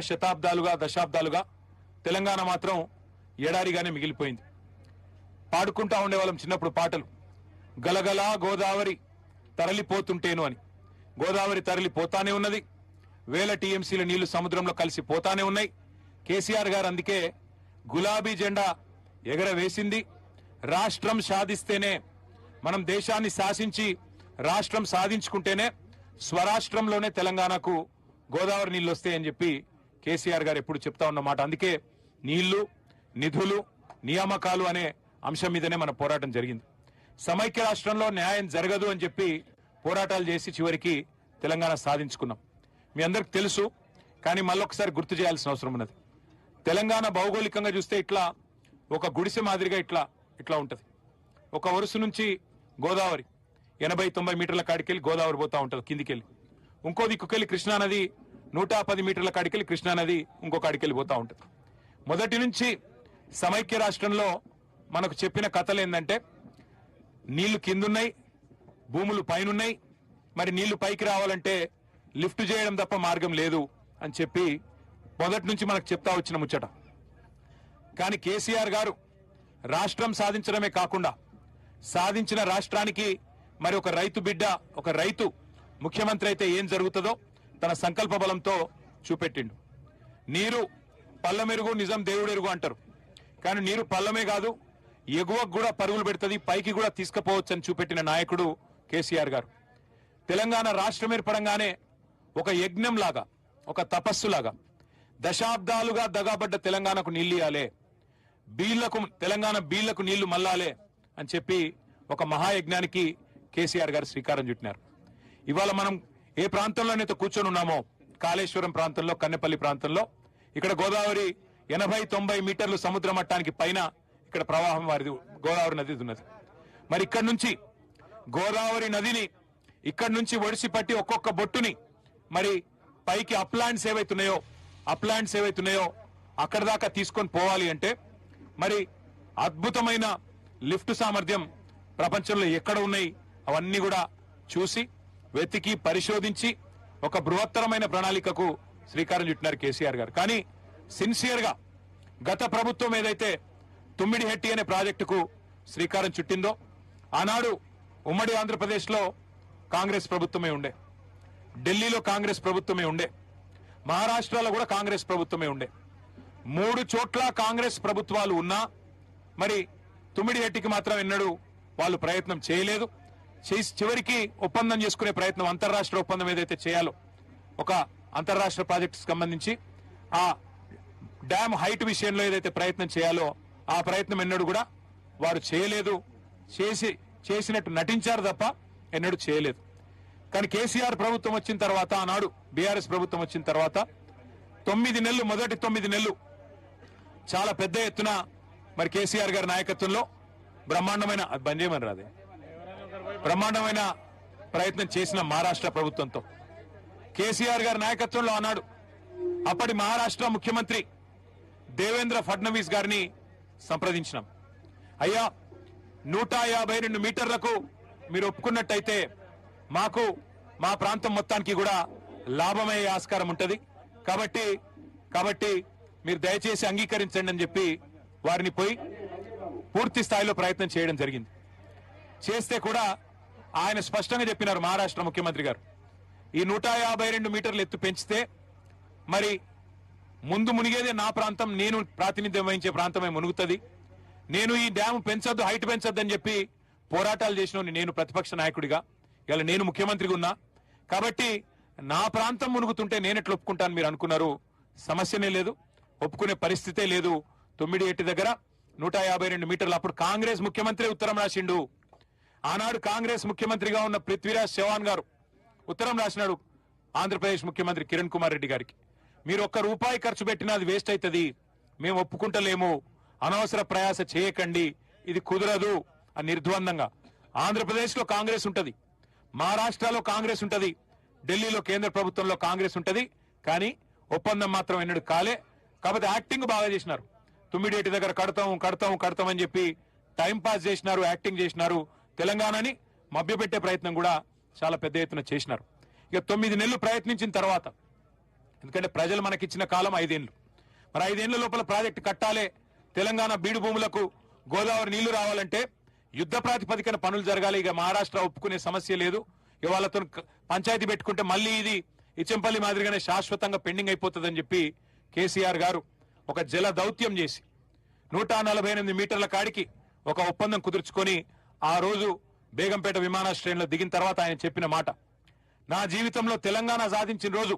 శతాబ్దాలుగా దశాబ్దాలుగా తెలంగాణ మాత్రం ఎడారిగానే మిగిలిపోయింది. పాడుకుంటా ఉండేవాళ్ళం చిన్నప్పుడు పాటలు, గలగలా గోదావరి తరలిపోతుంటేను అని. గోదావరి తరలిపోతానే ఉన్నది, వేల టీఎంసీల నీళ్లు సముద్రంలో కలిసి పోతానే ఉన్నాయి. కేసీఆర్ గారు అందుకే గులాబీ జెండా ఎగరవేసింది. రాష్ట్రం సాధిస్తేనే, మనం దేశాన్ని శాసించి రాష్ట్రం సాధించుకుంటేనే స్వరాష్ట్రంలోనే తెలంగాణకు గోదావరి నీళ్లు వస్తాయని చెప్పి కేసీఆర్ గారు ఎప్పుడు చెప్తా ఉన్నమాట. అందుకే నీళ్లు, నిధులు, నియామకాలు అనే అంశం మీదనే మన పోరాటం జరిగింది. సమైక్య రాష్ట్రంలో న్యాయం జరగదు అని చెప్పి పోరాటాలు చేసి చివరికి తెలంగాణ సాధించుకున్నాం. మీ అందరికి తెలుసు, కానీ మళ్ళొకసారి గుర్తు చేయాల్సిన అవసరం ఉన్నది. తెలంగాణ భౌగోళికంగా చూస్తే ఇట్లా ఒక గుడిసె మాదిరిగా ఇట్లా ఉంటది. ఒక వరుస నుంచి గోదావరి 80-90 మీటర్ల కాడికెళ్ళి గోదావరి పోతా ఉంటది కిందికెళ్ళి. ఇంకో దిక్కుకెళ్ళి కృష్ణానది 110 మీటర్ల కాడికెళ్ళి కృష్ణానది ఇంకో కాడికెళ్ళి పోతా ఉంటది. మొదటి నుంచి సమైక్య రాష్ట్రంలో మనకు చెప్పిన కథలు ఏంటంటే, నీళ్లు కిందున్నాయి, భూములు పైనున్నాయి, మరి నీళ్లు పైకి రావాలంటే లిఫ్ట్ చేయడం తప్ప మార్గం లేదు అని చెప్పి మొదటి నుంచి మనకు చెప్తా వచ్చిన ముచ్చట. కానీ కేసీఆర్ గారు రాష్ట్రం సాధించడమే కాకుండా సాధించిన రాష్ట్రానికి మరి ఒక రైతు బిడ్డ, ఒక రైతు ముఖ్యమంత్రి అయితే ఏం జరుగుతుందో తన సంకల్ప బలంతో చూపెట్టిండు. నీరు పల్లమెరుగు, నిజం దేవుడెరుగు అంటారు. కానీ నీరు పల్లమే కాదు, ఎగువకు కూడా పరుగులు పెడుతుంది, పైకి కూడా తీసుకుపోవచ్చు అని చూపెట్టిన నాయకుడు కేసీఆర్ గారు. తెలంగాణ రాష్ట్రం ఏర్పడంగానే ఒక యజ్ఞం లాగా, ఒక తపస్సులాగా దశాబ్దాలుగా దగాబడ్డ తెలంగాణకు నీళ్లు ఇయ్యాలే, తెలంగాణ బీళ్లకు నీళ్లు మల్లాలే అని చెప్పి ఒక మహాయజ్ఞానికి కేసీఆర్ గారు శ్రీకారం చుట్టినారు. ఇవాళ మనం ఏ ప్రాంతంలోనైతే కూర్చొని ఉన్నామో, కాళేశ్వరం ప్రాంతంలో, కన్నెపల్లి ప్రాంతంలో, ఇక్కడ గోదావరి 80-90 మీటర్లు సముద్ర మట్టానికి పైన ఇక్కడ ప్రవాహం వారిది గోదావరి నది ఉన్నది. మరి ఇక్కడ నుంచి గోదావరి నదిని ఇక్కడ నుంచి ఒడిసి పట్టి ఒక్కొక్క బొట్టుని మరి పైకి అప్లాండ్స్ ఏవైతున్నాయో అక్కడ దాకా తీసుకొని పోవాలి అంటే మరి అద్భుతమైన లిఫ్ట్ సామర్థ్యం ప్రపంచంలో ఎక్కడ ఉన్నాయి అవన్నీ కూడా చూసి వెతికి పరిశోధించి ఒక బృహత్తరమైన ప్రణాళికకు శ్రీకారం చుట్టినారు కేసీఆర్ గారు. కానీ సిన్సియర్ గా గత ప్రభుత్వం ఏదైతే తుమ్మిడిహెట్టి అనే ప్రాజెక్టుకు శ్రీకారం చుట్టిందో, ఆనాడు ఉమ్మడి ఆంధ్రప్రదేశ్ లో కాంగ్రెస్ ప్రభుత్వమే ఉండే, ఢిల్లీలో కాంగ్రెస్ ప్రభుత్వమే ఉండే, మహారాష్ట్రలో కూడా కాంగ్రెస్ ప్రభుత్వమే ఉండే. 3 చోట్ల కాంగ్రెస్ ప్రభుత్వాలు ఉన్నా మరి తుమ్మిడిహెట్టికి మాత్రం ఎన్నడూ వాళ్ళు ప్రయత్నం చేయలేదు. చివరికి ఒప్పందం చేసుకునే ప్రయత్నం, అంతర్రాష్ట్ర ఒప్పందం ఏదైతే చేయాలో, ఒక అంతర్రాష్ట్ర ప్రాజెక్టు సంబంధించి ఆ డ్యామ్ హైట్ విషయంలో ఏదైతే ప్రయత్నం చేయాలో ఆ ప్రయత్నం ఎన్నడూ కూడా వారు చేయలేదు. చేసినట్టు నటించారు తప్ప ఎన్నడూ చేయలేదు. కానీ కేసీఆర్ ప్రభుత్వం వచ్చిన తర్వాత, ఆనాడు బీఆర్ఎస్ ప్రభుత్వం వచ్చిన తర్వాత 9 నెలలు, మొదటి 9 నెలలు చాలా పెద్ద ఎత్తున మరి కేసీఆర్ గారి నాయకత్వంలో బ్రహ్మాండమైన ప్రయత్నం చేసిన మహారాష్ట్ర ప్రభుత్వంతో, కేసీఆర్ గారి నాయకత్వంలో ఆనాడు అప్పటి మహారాష్ట్ర ముఖ్యమంత్రి దేవేంద్ర ఫడ్నవీస్ గారిని సంప్రదించినాం. అయ్యా, 152 మీటర్లకు మీరు ఒప్పుకున్నట్టయితే మాకు మా ప్రాంతం మొత్తానికి కూడా లాభమయ్యే ఆస్కారం ఉంటది, కాబట్టి మీరు దయచేసి అంగీకరించండి అని చెప్పి వారిని పోయి పూర్తి స్థాయిలో ప్రయత్నం చేయడం జరిగింది. చేస్తే కూడా ఆయన స్పష్టంగా చెప్పినారు, మహారాష్ట్ర ముఖ్యమంత్రి గారు, ఈ 152 మీటర్లు ఎత్తు పెంచితే మరి ముందు మునిగేదే నా ప్రాంతం, నేను ప్రాతినిధ్యం వహించే ప్రాంతమే మునుగుతుంది. నేను ఈ డ్యామ్ పెంచొద్దు, హైట్ పెంచొద్దు అని చెప్పి పోరాటాలు చేసిన నేను ప్రతిపక్ష నాయకుడిగా, ఇలా నేను ముఖ్యమంత్రిగా ఉన్నా కాబట్టి నా ప్రాంతం మునుగుతుంటే నేను ఎట్లా ఒప్పుకుంటాను మీరు అనుకున్నారు. సమస్యనే లేదు, ఒప్పుకునే పరిస్థితే లేదు. తుమ్మిడిహెట్టి దగ్గర 152 మీటర్లు. అప్పుడు కాంగ్రెస్ ముఖ్యమంత్రి ఉత్తరం రాసిండు. ఆనాడు కాంగ్రెస్ ముఖ్యమంత్రిగా ఉన్న పృథ్వీరాజ్ చౌహాన్ గారు ఉత్తరం రాసినాడు ఆంధ్రప్రదేశ్ ముఖ్యమంత్రి కిరణ్ కుమార్ రెడ్డి గారికి, మీరు ₹1 ఖర్చు పెట్టినా అది వేస్ట్ అవుతుంది, మేము ఒప్పుకుంటలేము, అనవసర ప్రయాస చేయకండి, ఇది కుదరదు అని నిర్ద్వందంగా. ఆంధ్రప్రదేశ్ లో కాంగ్రెస్ ఉంటది, మహారాష్ట్రలో కాంగ్రెస్ ఉంటది, ఢిల్లీలో కేంద్ర ప్రభుత్వంలో కాంగ్రెస్ ఉంటది, కానీ ఒప్పందం మాత్రం ఎన్నడూ కాలే. కాబట్టి యాక్టింగ్ బాగా చేసినారు. తుమ్మిడిహెట్టి దగ్గర కడతాం అని చెప్పి టైం పాస్ చేసినారు, యాక్టింగ్ చేసినారు. తెలంగాణని మభ్యపెట్టే ప్రయత్నం కూడా చాలా పెద్ద ఎత్తున చేసినారు. ఇక 9 నెలలు ప్రయత్నించిన తర్వాత ఎందుకంటే ప్రజలు మనకిచ్చిన కాలం 5 ఏళ్ళు. మరి 5 ఏళ్ల లోపల ప్రాజెక్టు కట్టాలే, తెలంగాణ బీడు భూములకు గోదావరి నీళ్లు రావాలంటే యుద్ధ ప్రాతిపదికన పనులు జరగాలి. ఇక మహారాష్ట్ర ఒప్పుకునే సమస్య లేదు. ఇక వాళ్ళతో పంచాయతీ పెట్టుకుంటే మళ్ళీ ఇది ఇచ్చంపల్లి మాదిరిగానే శాశ్వతంగా పెండింగ్ అయిపోతుందని చెప్పి కేసీఆర్ గారు ఒక జల దౌత్యం చేసి 148 మీటర్ల కాడికి ఒక ఒప్పందం కుదుర్చుకొని ఆ రోజు బేగంపేట విమానాశ్రయంలో దిగిన తర్వాత ఆయన చెప్పిన మాట, నా జీవితంలో తెలంగాణ సాధించిన రోజు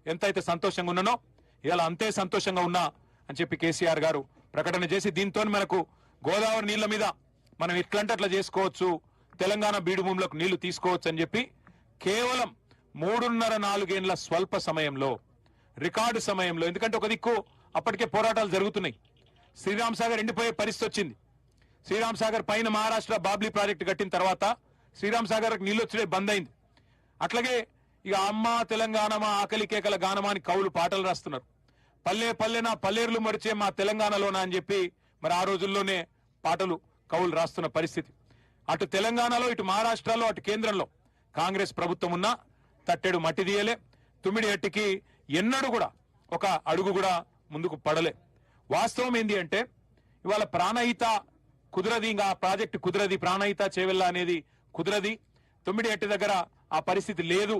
ఎంతైతే సంతోషంగా ఉన్నానో ఇలా అంతే సంతోషంగా ఉన్నా అని చెప్పి కేసీఆర్ గారు ప్రకటన చేసి, దీంతో మనకు గోదావరి నీళ్ల మీద మనం ఎట్లంటే అట్లా చేసుకోవచ్చు, తెలంగాణ బీడు భూములకు నీళ్లు తీసుకోవచ్చు అని చెప్పి కేవలం 3.5-4 ఏళ్ల స్వల్ప సమయంలో, రికార్డు సమయంలో, ఎందుకంటే ఒక దిక్కు అప్పటికే పోరాటాలు జరుగుతున్నాయి. శ్రీరామ్ సాగర్ ఎండిపోయే పరిస్థితి వచ్చింది. శ్రీరామ్ సాగర్ పైన మహారాష్ట్ర బాబ్లీ ప్రాజెక్టు కట్టిన తర్వాత శ్రీరామ్ సాగర్ నీళ్ళు వచ్చే బంద్ అయింది. అట్లాగే ఇక అమ్మ తెలంగాణ మా ఆకలి కేకల గానమాని కవులు పాటలు రాస్తున్నారు. పల్లె పల్లెన పల్లేర్లు మరిచే మా తెలంగాణలోనా అని చెప్పి మరి ఆ రోజుల్లోనే పాటలు కవులు రాస్తున్న పరిస్థితి. అటు తెలంగాణలో, ఇటు మహారాష్ట్రలో, అటు కేంద్రంలో కాంగ్రెస్ ప్రభుత్వం ఉన్నా తట్టెడు మట్టి తీయలే. తుమ్మిడి ఎట్టికి ఎన్నడూ కూడా ఒక అడుగు కూడా ముందుకు పడలే. వాస్తవం ఏంది అంటే ఇవాళ ప్రాణహిత కుదరది, ఇంకా ప్రాజెక్టు కుదరది, ప్రాణహిత చేవెళ్ళ అనేది కుదరది, తుమ్మిడి ఎట్టి దగ్గర ఆ పరిస్థితి లేదు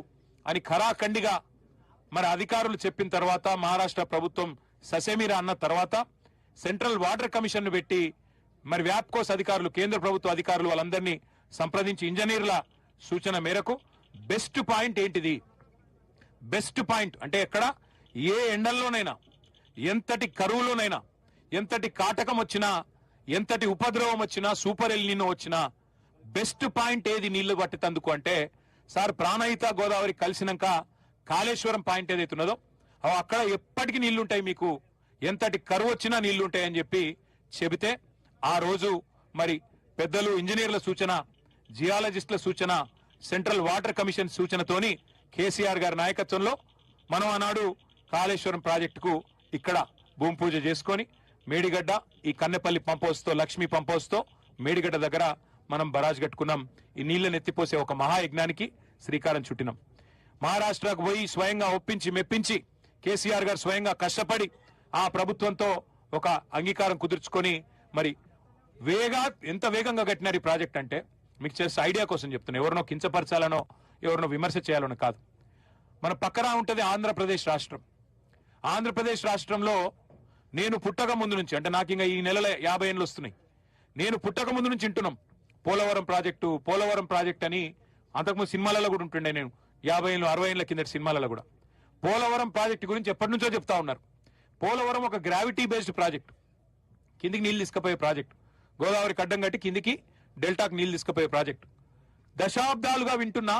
అని ఖరాఖండిగా మరి అధికారులు చెప్పిన తర్వాత, మహారాష్ట్ర ప్రభుత్వం ససేమిరా అన్న తర్వాత సెంట్రల్ వాటర్ కమిషన్ ను పెట్టి మరి వ్యాప్కోస్ అధికారులు, కేంద్ర ప్రభుత్వ అధికారులు వాళ్ళందరినీ సంప్రదించి ఇంజనీర్ల సూచన మేరకు బెస్ట్ పాయింట్ ఏంటిది, బెస్ట్ పాయింట్ అంటే ఎక్కడ ఏ ఎండల్లోనైనా, ఎంతటి కరువులోనైనా, ఎంతటి కాటకం వచ్చినా, ఎంతటి ఉపద్రవం వచ్చినా, సూపర్ ఎల్ నినో వచ్చినా బెస్ట్ పాయింట్ ఏది నీళ్లు పట్టేందుకు అంటే, సార్ ప్రాణహిత గోదావరి కలిసినాక కాళేశ్వరం పాయింట్ ఏదైతే ఉన్నదో అక్కడ ఎప్పటికీ నీళ్లుంటాయి, మీకు ఎంతటి కరువు వచ్చినా నీళ్లుంటాయని చెప్పి చెబితే ఆ రోజు మరి పెద్దలు ఇంజనీర్ల సూచన, జియాలజిస్టుల సూచన, సెంట్రల్ వాటర్ కమిషన్ సూచనతోని కేసీఆర్ గారి నాయకత్వంలో మనం ఆనాడు కాళేశ్వరం ప్రాజెక్టుకు ఇక్కడ భూమి పూజ చేసుకొని మేడిగడ్డ, ఈ కన్నెపల్లి పంప్ హౌస్ తో, లక్ష్మీ పంప్ హౌస్ తో మేడిగడ్డ దగ్గర మనం బరాజ్ కట్టుకున్నాం. ఈ నీళ్లను ఎత్తిపోసే ఒక మహాయజ్ఞానికి శ్రీకారం చుట్టినాం. మహారాష్ట్రకు పోయి స్వయంగా ఒప్పించి మెప్పించి కేసీఆర్ గారు స్వయంగా కష్టపడి ఆ ప్రభుత్వంతో ఒక అంగీకారం కుదుర్చుకొని మరి ఎంత వేగంగా కట్టినారు ఈ ప్రాజెక్ట్ అంటే మీకు చేసే ఐడియా కోసం చెప్తున్నా. ఎవరినో కించపరచాలనో ఎవరినో విమర్శ చేయాలనో కాదు. మన పక్కన ఉంటది ఆంధ్రప్రదేశ్ రాష్ట్రం. ఆంధ్రప్రదేశ్ రాష్ట్రంలో నేను పుట్టక ముందు నుంచి, అంటే నాకు ఇంకా ఈ నెలలో 50 ఏళ్ళు వస్తున్నాయి, నేను పుట్టక ముందు నుంచి వింటున్నాం పోలవరం ప్రాజెక్ట్ అని. అంతకుముందు సినిమాలలో కూడా ఉంటుండే, నేను 50 ఏళ్ళు 60 ఏళ్ల కిందటి సినిమాలలో కూడా పోలవరం ప్రాజెక్టు గురించి ఎప్పటి నుంచో చెప్తా ఉన్నారు. పోలవరం ఒక గ్రావిటీ బేస్డ్ ప్రాజెక్ట్, కిందికి నీళ్లు తీసుకుపోయే ప్రాజెక్ట్, గోదావరికి అడ్డం కట్టి కిందికి డెల్టాకు నీళ్లు తీసుకుపోయే ప్రాజెక్ట్. దశాబ్దాలుగా వింటున్నా